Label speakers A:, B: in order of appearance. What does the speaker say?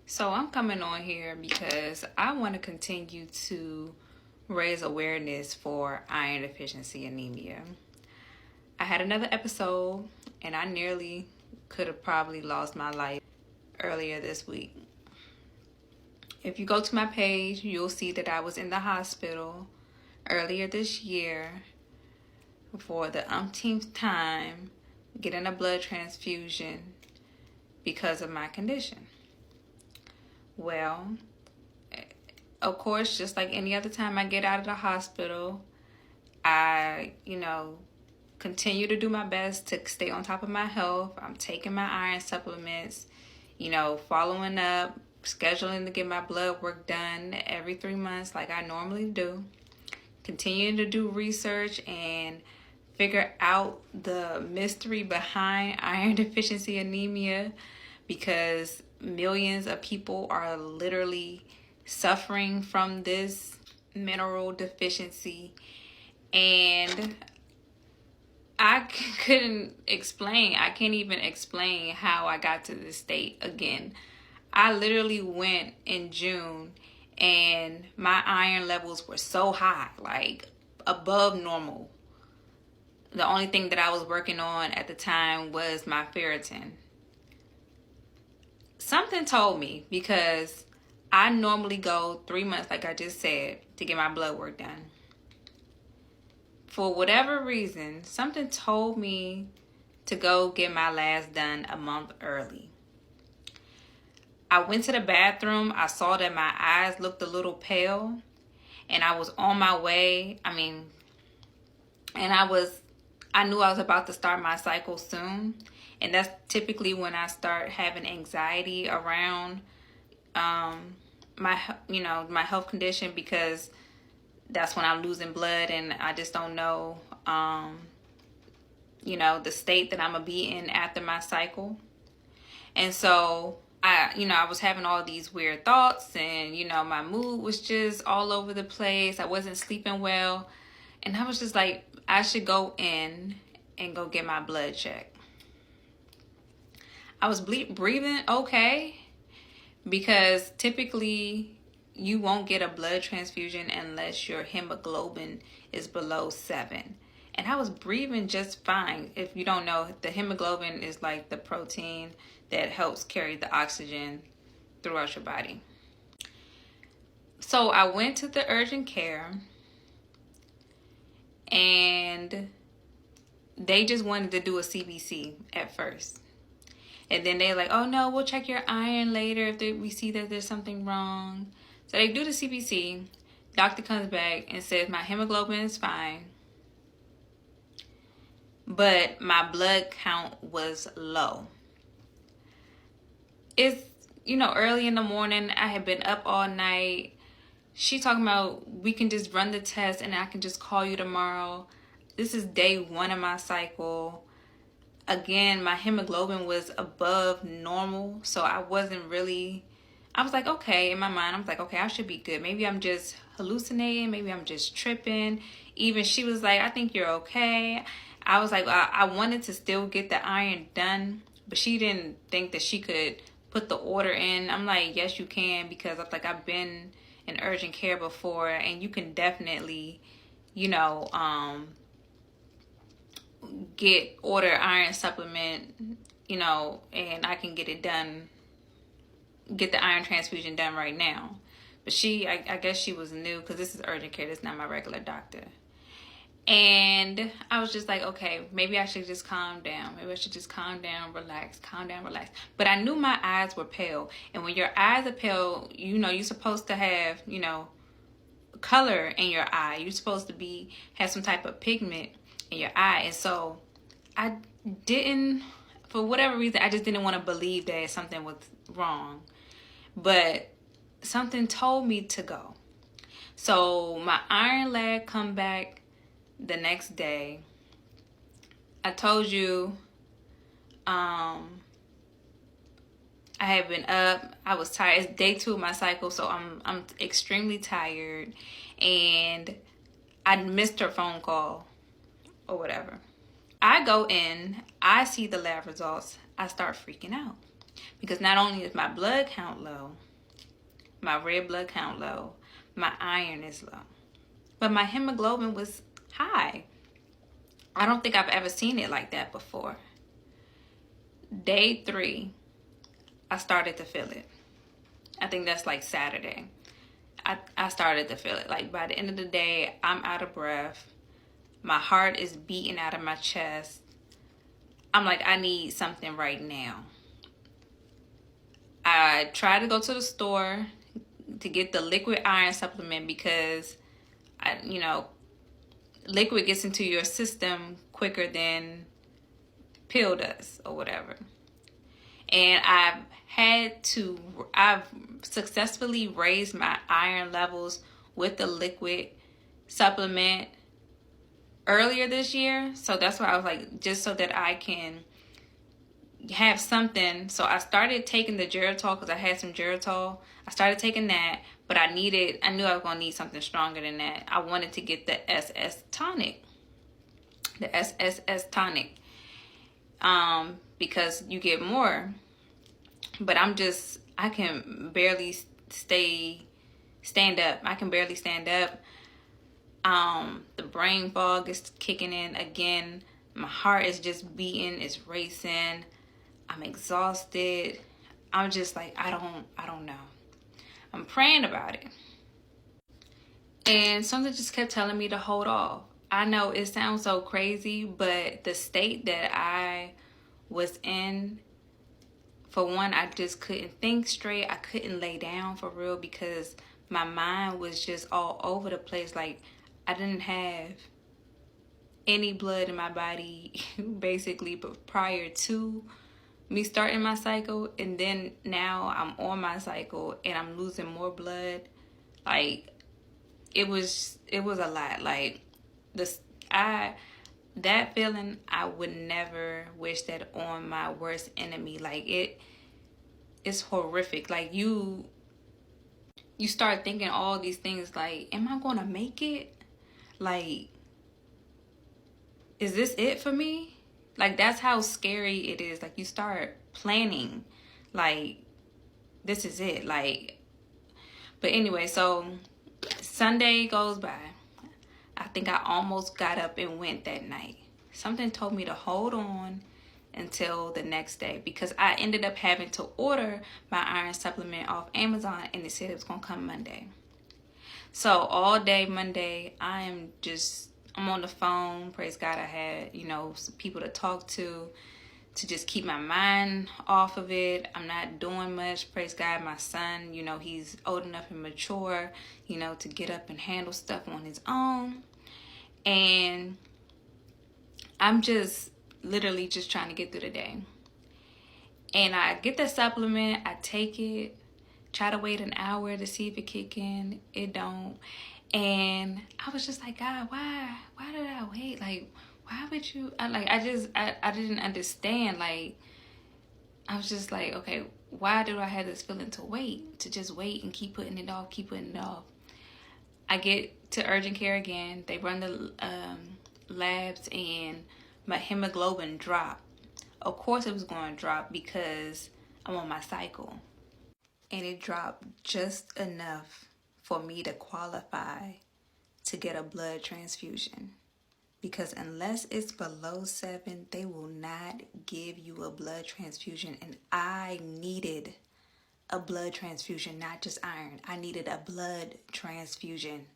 A: So I'm coming on here because I want to continue to raise awareness for iron deficiency anemia. I had another episode and I nearly could have probably lost my life earlier this week. If you go to my page, you'll see that I was in the hospital earlier this year for the umpteenth time getting a blood transfusion because of my condition. Well, of course, just like any other time I get out of the hospital, I, continue to do my best to stay on top of my health. I'm taking my iron supplements, following up, scheduling to get my blood work done every 3 months like I normally do. Continuing to do research and figure out the mystery behind iron deficiency anemia, because millions of people are literally suffering from this mineral deficiency. And I can't even explain how I got to this state again. I literally went in June and my iron levels were so high, like above normal. The only thing that I was working on at the time was my ferritin. Something told me, because I normally go 3 months, like I just said, to get my blood work done. For whatever reason, something told me to go get my last done a month early. I went to the bathroom. I saw that my eyes looked a little pale, and I was on my way. I knew I was about to start my cycle soon. And that's typically when I start having anxiety around my health condition, because that's when I'm losing blood and I just don't know, the state that I'm going to be in after my cycle. And so I was having all these weird thoughts, and, my mood was just all over the place. I wasn't sleeping well. And I was just like, I should go in and go get my blood checked. I was breathing okay, because typically you won't get a blood transfusion unless your hemoglobin is below 7. And I was breathing just fine. If you don't know, the hemoglobin is like the protein that helps carry the oxygen throughout your body. So I went to the urgent care, and they just wanted to do a CBC at first. And then they're like, oh no, we'll check your iron later if we see that there's something wrong. So they do the CBC. Doctor comes back and says my hemoglobin is fine, but my blood count was low. It's, early in the morning. I had been up all night. She talking about we can just run the test and I can just call you tomorrow. This is day 1 of my cycle. Again, my hemoglobin was above normal, so I was like, okay, in my mind, I was like, okay, I should be good. Maybe I'm just hallucinating. Maybe I'm just tripping. Even she was like, I think you're okay. I was like, I wanted to still get the iron done, but she didn't think that she could put the order in. I'm like, yes, you can, because I've been in urgent care before, and you can definitely, order iron supplement, and I can get it done, get the iron transfusion done right now. But I guess she was new, because this is urgent care. This is not my regular doctor. And I was just like, okay, maybe I should just calm down. Maybe I should just calm down, relax. But I knew my eyes were pale. And when your eyes are pale, you're supposed to have, color in your eye. You're supposed to have some type of pigment in your eye. And so I didn't, for whatever reason, I just didn't want to believe that something was wrong. But something told me to go. So my iron lab come back the next day. I told you I had been up. I was tired. It's day 2 of my cycle, so I'm extremely tired, and I missed her phone call or whatever. I go in, I see the lab results, I start freaking out. Because not only is my blood count low, my red blood count low, my iron is low, but my hemoglobin was high. I don't think I've ever seen it like that before. Day 3, I started to feel it. I think that's like Saturday. I started to feel it. Like by the end of the day, I'm out of breath. My heart is beating out of my chest. I'm like, I need something right now. I tried to go to the store to get the liquid iron supplement because, liquid gets into your system quicker than pill does or whatever. And I've successfully raised my iron levels with the liquid supplement earlier this year. So that's why I was like, just so that I can have something. So I started taking the Geritol because I had some Geritol. I started taking that, but I knew I was going to need something stronger than that. I wanted to get the SS tonic. The SSS tonic. Because you get more. But I can barely stand up. I can barely stand up. The brain fog is kicking in again. My heart is just beating, it's racing. I'm exhausted. I'm just like, I don't know. I'm praying about it. And something just kept telling me to hold off. I know it sounds so crazy, but the state that I was in, for one, I just couldn't think straight. I couldn't lay down for real because my mind was just all over the place. Like, I didn't have any blood in my body basically, but prior to me starting my cycle, and then now I'm on my cycle and I'm losing more blood. Like, it was a lot. Like, that feeling, I would never wish that on my worst enemy. Like, it's horrific. Like, you start thinking all these things like, am I gonna make it? Like, is this it for me? Like, that's how scary it is. Like, you start planning, like, this is it. Like, but anyway, so Sunday goes by. I think I almost got up and went that night. Something told me to hold on until the next day because I ended up having to order my iron supplement off Amazon, and it said it was gonna come Monday. So all day Monday, I'm on the phone. Praise God, I had, some people to talk to just keep my mind off of it. I'm not doing much. Praise God, my son, he's old enough and mature, to get up and handle stuff on his own. And I'm just literally just trying to get through the day. And I get the supplement, I take it, try to wait an hour to see if it kick in. It don't. And I was just like, God, why did I wait? Like, why would you? I didn't understand. Like, I was just like, okay, why do I have this feeling to just wait and keep putting it off? I get to urgent care again. They run the labs and my hemoglobin dropped. Of course it was going to drop because I'm on my cycle. And it dropped just enough for me to qualify to get a blood transfusion. Because unless it's below 7, they will not give you a blood transfusion. And I needed a blood transfusion, not just iron. I needed a blood transfusion.